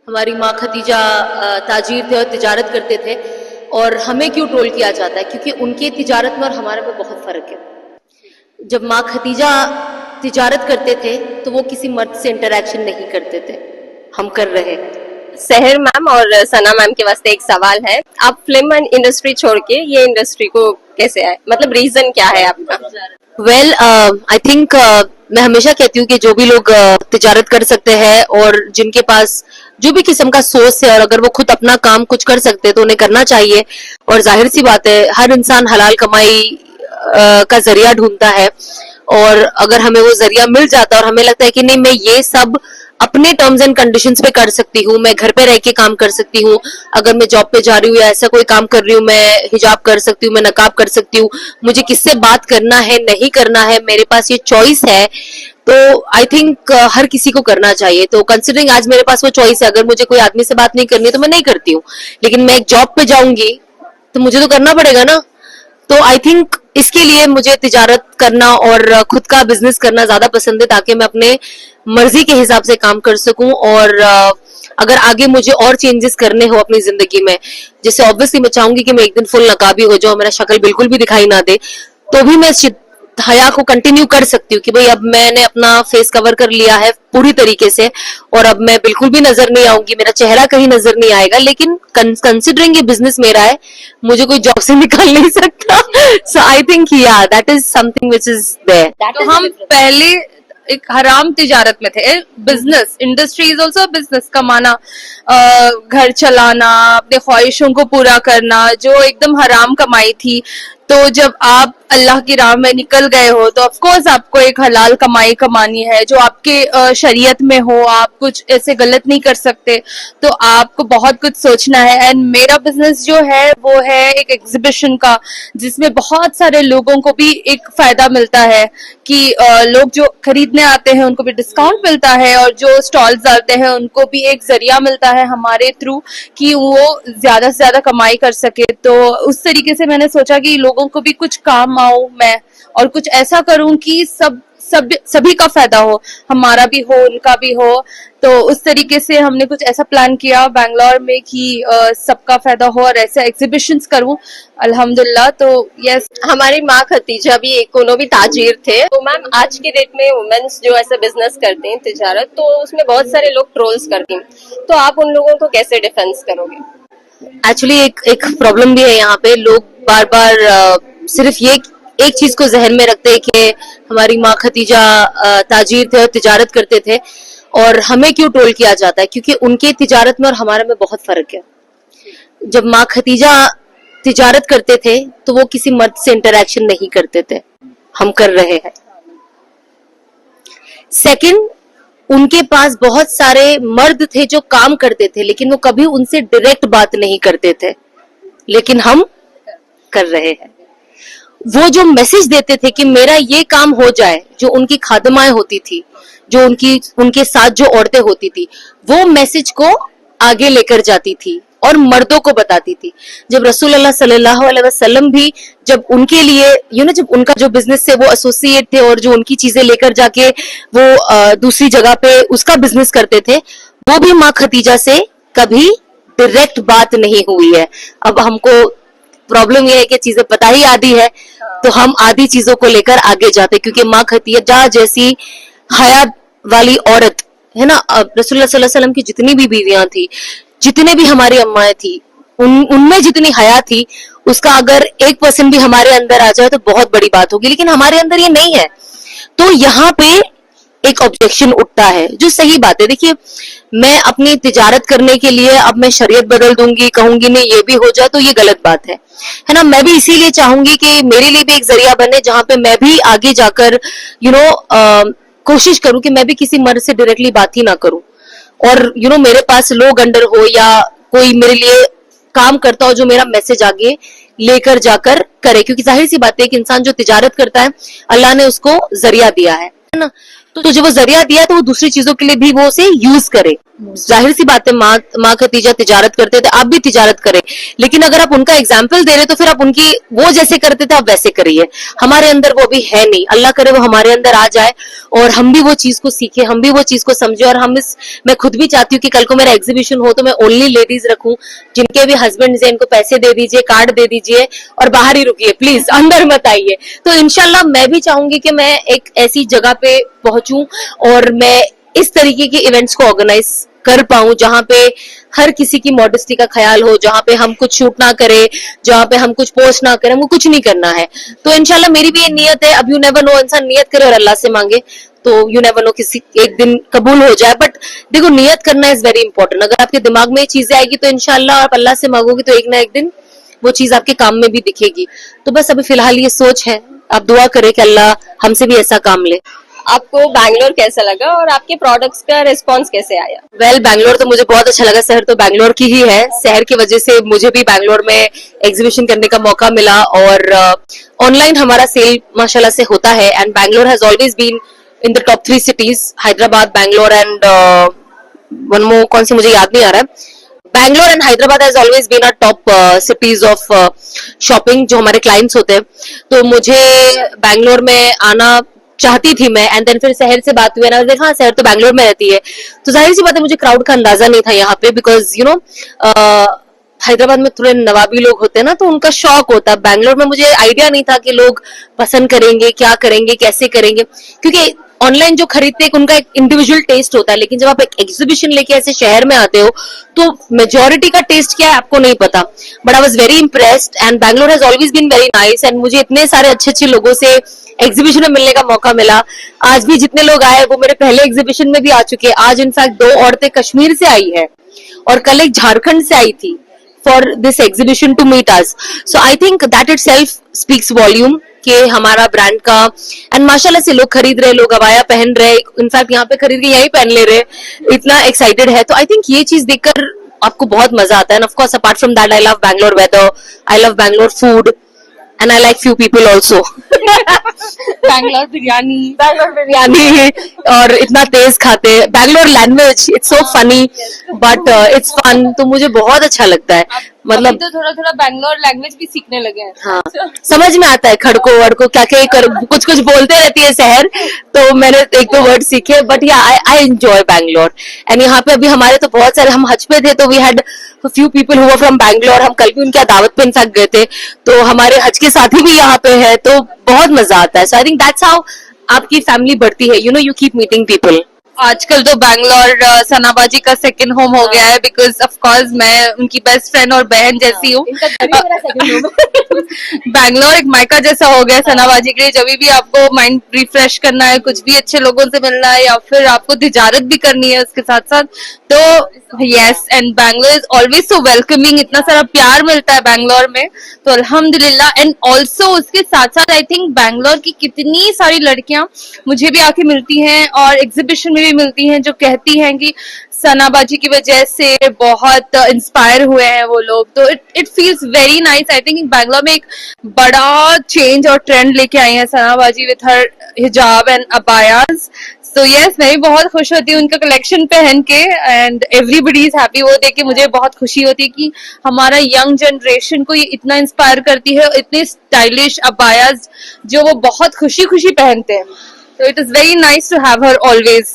हमारी माँ खतीजा ताजीर थे और तिजारत करते थे, और हमें क्यों ट्रोल किया जाता है? क्योंकि उनके तिजारत में और हमारे में बहुत फर्क है। जब माँ खतीजा तिजारत करते थे तो वो किसी मर्द से इंटरेक्शन नहीं करते थे, हम कर रहे हैं। सहर मैम और सना मैम के वास्ते एक सवाल है, आप फिल्म इंडस्ट्री छोड़ के ये इंडस्ट्री को कैसे आए, मतलब रीजन क्या है आपका? वेल आई थिंक मैं हमेशा कहती हूँ कि जो भी लोग तिजारत कर सकते हैं और जिनके पास जो भी किस्म का सोर्स है, और अगर वो खुद अपना काम कुछ कर सकते हैं तो उन्हें करना चाहिए। और जाहिर सी बात है, हर इंसान हलाल कमाई का जरिया ढूंढता है, और अगर हमें वो जरिया मिल जाता है और हमें लगता है कि नहीं, मैं ये सब अपने टर्म्स एंड कंडीशंस पे कर सकती हूँ, मैं घर पे रह के काम कर सकती हूँ, अगर मैं जॉब पे जा रही हूँ या ऐसा कोई काम कर रही हूँ, मैं हिजाब कर सकती हूँ, मैं नकाब कर सकती हूँ, मुझे किससे बात करना है नहीं करना है, मेरे पास ये चॉइस है, तो आई थिंक हर किसी को करना चाहिए। तो कंसिडरिंग आज मेरे पास वो चॉइस है, अगर मुझे कोई आदमी से बात नहीं करनी है तो मैं नहीं करती हूँ, लेकिन मैं एक जॉब पे जाऊंगी तो मुझे तो करना पड़ेगा ना। तो आई थिंक इसके लिए मुझे तिजारत करना और खुद का बिजनेस करना ज्यादा पसंद है, ताकि मैं अपने मर्जी के हिसाब से काम कर सकूं। और अगर आगे मुझे और चेंजेस करने हो अपनी जिंदगी में, जैसे ऑब्वियसली मैं चाहूंगी कि मैं एक दिन फुल नकाबी हो जाऊं, मेरा शक्ल बिल्कुल भी दिखाई ना दे, तो भी मैं हया को कंटिन्यू कर सकती हूँ कि भाई अब मैंने अपना फेस कवर कर लिया है पूरी तरीके से, और अब मैं बिल्कुल भी नजर नहीं आऊंगी, मेरा चेहरा कहीं नजर नहीं आएगा। लेकिन कंसिडरिंग ये बिजनेस मेरा है, मुझे कोई जॉब से निकाल नहीं सकता। सो आई थिंक या that is something which is there. तो हम पहले एक हराम तिजारत में थे। Business industry is also business, कमाना, घर चलाना, अपने ख्वाहिशों को पूरा करना, जो एकदम हराम कमाई थी। तो जब आप अल्लाह की राह में निकल गए हो तो ऑफ कोर्स आपको एक हलाल कमाई कमानी है जो आपके शरीयत में हो, आप कुछ ऐसे गलत नहीं कर सकते, तो आपको बहुत कुछ सोचना है। एंड मेरा बिजनेस जो है वो है एक एग्जीबिशन का, जिसमें बहुत सारे लोगों को भी एक फायदा मिलता है कि लोग जो खरीदने आते हैं उनको भी डिस्काउंट मिलता है, और जो स्टॉल्स डालते हैं उनको भी एक जरिया मिलता है हमारे थ्रू कि वो ज्यादा से ज्यादा कमाई कर सके। तो उस तरीके से मैंने सोचा कि लोगों को भी कुछ काम आऊं मैं, और कुछ ऐसा करूं कि सभी का फायदा हो, हमारा भी हो उनका भी हो। तो उस तरीके से हमने कुछ ऐसा प्लान किया बैंगलोर में कि सबका फायदा हो और ऐसे एग्जीबिशंस करूं अल्हम्दुलिल्लाह। तो यस, हमारी माँ खतीजा भी एक कोनो भी ताजीर थे। तो मैम आज के डेट में वुमेन्स जो ऐसा बिजनेस करते हैं तिजारत, तो उसमें बहुत सारे लोग ट्रोल्स करते हैं, तो आप उन लोगों को कैसे डिफेंस करोगे? एक्चुअली एक प्रॉब्लम भी है यहाँ पे, लोग बार बार सिर्फ ये एक चीज को जहन में रखते हैं कि हमारी माँ खतीजा ताजीर थे और तिजारत करते थे, और हमें क्यों ट्रोल किया जाता है? क्योंकि उनके तिजारत में और हमारे में बहुत फर्क है। जब माँ खतीजा तिजारत करते थे तो वो किसी मर्द से इंटरेक्शन नहीं करते थे, हम कर रहे हैं। सेकंड, उनके पास बहुत सारे मर्द थे जो काम करते थे, लेकिन वो कभी उनसे डायरेक्ट बात नहीं करते थे, लेकिन हम कर रहे हैं। वो जो मैसेज देते थे कि मेरा ये काम हो जाए, जो उनकी खादमाएं होती थी, जो उनके साथ जो औरतें होती थी, वो मैसेज को आगे लेकर जाती थी और मर्दों को बताती थी। जब रसूलुल्लाह सल्लल्लाहु अलैहि वसल्लम भी जब उनके लिए जब उनका जो बिजनेस से वो एसोसिएट थे और जो उनकी चीजें लेकर जाके वो दूसरी जगह पे उसका बिजनेस करते थे, वो भी माँ खतीजा से कभी डायरेक्ट बात नहीं हुई है। अब हमको प्रॉब्लम यह है कि चीजें पता ही आधी है, तो हम आधी चीजों को लेकर आगे जाते, क्योंकि माँ खतीजा जैसी हया वाली औरत है ना, रसूलुल्लाह सल्लल्लाहु अलैहि वसल्लम की जितनी भी बीवियां थी, जितने भी हमारी अम्माएं थी, उनमें जितनी हया थी, उसका अगर 1% भी हमारे अंदर आ जाए तो बहुत बड़ी बात होगी, लेकिन हमारे अंदर ये नहीं है। तो यहाँ पे एक ऑब्जेक्शन उठता है, जो सही बात है। देखिए, मैं अपनी तिजारत करने के लिए अब मैं शरीयत बदल दूंगी, कहूंगी नहीं ये भी हो जाए, तो ये गलत बात है ना। मैं भी इसीलिए चाहूंगी कि मेरे लिए भी एक जरिया बने, जहां पे मैं भी आगे जाकर कोशिश करूं कि मैं भी किसी मर्द से डायरेक्टली बात ही ना करूं, और मेरे पास लोग अंडर हो या कोई मेरे लिए काम करता हो जो मेरा मैसेज आगे लेकर जाकर करे, क्योंकि जाहिर सी बात है कि इंसान जो तिजारत करता है, अल्लाह ने उसको जरिया दिया है ना। तो जो वो जरिया दिया है तो वो दूसरी चीजों के लिए भी वो उसे यूज करे। जाहिर सी बात है, माँ खतीजा तिजारत करते थे, आप भी तिजारत करें, लेकिन अगर आप उनका एग्जाम्पल दे रहे तो फिर आप उनकी, वो जैसे करते थे आप वैसे करिए। हमारे अंदर वो भी है नहीं, अल्लाह करे वो हमारे अंदर आ जाए और हम भी वो चीज को सीखे, हम भी वो चीज को समझे। और मैं खुद भी चाहती हूँ कि कल को मेरा एग्जीबिशन हो तो मैं ओनली लेडीज रखूं, जिनके भी हस्बैंड है इनको पैसे दे दीजिए, कार्ड दे दीजिए और बाहर ही रुकिए, प्लीज अंदर मत आइए। तो इंशाल्लाह मैं भी चाहूंगी कि मैं एक ऐसी जगह पे पहुंचूं और मैं इस तरीके के इवेंट्स को ऑर्गेनाइज कर पाऊं जहां पे हर किसी की मॉडेस्टी का ख्याल हो, जहां पे हम कुछ शूट ना करें, जहां पे हम कुछ पोस्ट ना करें, हमको कुछ नहीं करना है। तो इंशाल्लाह मेरी भी ये नियत है। अब यू नेवर नो, इंसान नियत करे और अल्लाह से मांगे तो यू नेवर नो, किसी एक दिन कबूल हो जाए। बट देखो, नियत करना इज वेरी इंपॉर्टेंट। अगर आपके दिमाग में ये चीजें आएगी तो इंशाल्लाह आप अल्लाह से मांगोगे तो एक ना एक दिन वो चीज आपके काम में भी दिखेगी। तो बस अभी फिलहाल ये सोच है, आप दुआ करें कि अल्लाह हमसे भी ऐसा काम ले। आपको बैंगलोर कैसा लगा और आपके प्रोडक्ट्स का रिस्पांस कैसे आया? वेल, बैंगलोर तो मुझे बहुत अच्छा लगा। शहर तो बैंगलोर की ही है, शहर की वजह से मुझे भी बैंगलोर में एग्जीबिशन करने का मौका मिला और ऑनलाइन हमारा सेल माशाल्लाह से होता है। And Bangalore has always been in the top 3 cities, Hyderabad, Bangalore and one more, कौन सी मुझे याद नहीं आ रहा है। Bangalore and Hyderabad has always been our top cities of shopping जो हमारे क्लाइंट्स होते हैं। तो मुझे बैंगलोर में आना चाहती थी मैं, एंड देन फिर शहर से बात हुई ना, देखा शहर तो बैंगलोर में रहती है, तो जाहिर सी बात है मुझे क्राउड का अंदाजा नहीं था यहाँ पे, बिकॉज यू नो हैदराबाद में थोड़े नवाबी लोग होते हैं ना, तो उनका शौक होता है। बैंगलोर में मुझे आइडिया नहीं था कि लोग पसंद करेंगे, क्या करेंगे, कैसे करेंगे, क्योंकि ऑनलाइन जो खरीदते हैं उनका एक इंडिविजुअल टेस्ट होता है, लेकिन जब आप एक एग्जीबिशन लेके ऐसे शहर में आते हो तो मेजोरिटी का टेस्ट क्या है आपको नहीं पता। But I was very impressed and Bangalore has always been very nice. And मुझे इतने सारे अच्छे अच्छे लोगों से एग्जीबिशन में मिलने का मौका मिला। आज भी जितने लोग आए वो मेरे पहले एग्जीबिशन में भी आ चुके हैं। आज इनफैक्ट 2 औरतें कश्मीर से आई है और कल एक झारखंड से आई थी for this exhibition to meet us. So I think that itself speaks volume के हमारा ब्रांड का। एंड माशाल्लाह से लोग खरीद रहे, लोग अबाया पहन रहे, इनफैक्ट यहाँ पे खरीद के यही पहन ले रहे, इतना एक्साइटेड है। तो आई थिंक ये चीज देखकर आपको बहुत मजा आता है। And of course apart from that, I love Bangalore weather, I love Bangalore food and I like few people also. Bangalore biryani और इतना तेज खाते हैं। Bangalore language it's so funny but it's fun. तो मुझे बहुत अच्छा लगता है, मतलब तो थोड़ा थोड़ा बैंगलोर लैंग्वेज भी सीखने लगे हैं। हाँ, समझ में आता है खड़को वड़को क्या क्या कुछ कुछ बोलते रहती है शहर, तो मैंने 1-2 वर्ड सीखे। बट या आई एंजॉय बैंगलोर। एंड यहाँ पे अभी हमारे तो बहुत सारे, हम हज पे थे तो we had few people who were from Bangalore. हम कल भी उनकी दावत पे इनफैक्ट गए थे, तो हमारे हज के साथी भी यहाँ पे है, तो बहुत मजा आता है। सो आई थिंक दैट्स हाउ आपकी फैमिली बढ़ती है, you know, you keep meeting people. आजकल तो बैंगलोर सनाबाजी का सेकंड होम हो गया है, बिकॉज ऑफ कोर्स मैं उनकी बेस्ट फ्रेंड और बहन जैसी हूँ। बैंगलोर एक मायका जैसा हो गया सनाबाजी के लिए। जब भी आपको माइंड रिफ्रेश करना है, कुछ भी अच्छे लोगों से मिलना है, या फिर आपको तिजारत भी करनी है उसके साथ साथ, तो yes, and Bangalore is always so welcoming. इतना सारा प्यार मिलता है बैंगलोर में, तो अल्हम्दुलिल्लाह। एंड ऑल्सो उसके साथ साथ आई थिंक बैंगलोर की कितनी सारी लड़कियां मुझे भी आके मिलती हैं और एग्जीबिशन में भी मिलती हैं, जो कहती हैं कि सनाबाजी की वजह से बहुत इंस्पायर हुए हैं वो लोग। तो it feels very nice. I think Bangalore में एक बड़ा चेंज और ट्रेंड लेके आई है सनाबाजी विथ हर हिजाब एंड अबायाज। तो यस, मैं भी बहुत खुश होती हूँ उनका कलेक्शन पहन के, एंड एवरीबडी इज हैप्पी। वो देख के मुझे बहुत खुशी होती है कि हमारा यंग जनरेशन को ये इतना इंस्पायर करती है, इतने स्टाइलिश अबायाज जो वो बहुत खुशी खुशी पहनते हैं। तो it is very nice to have her always.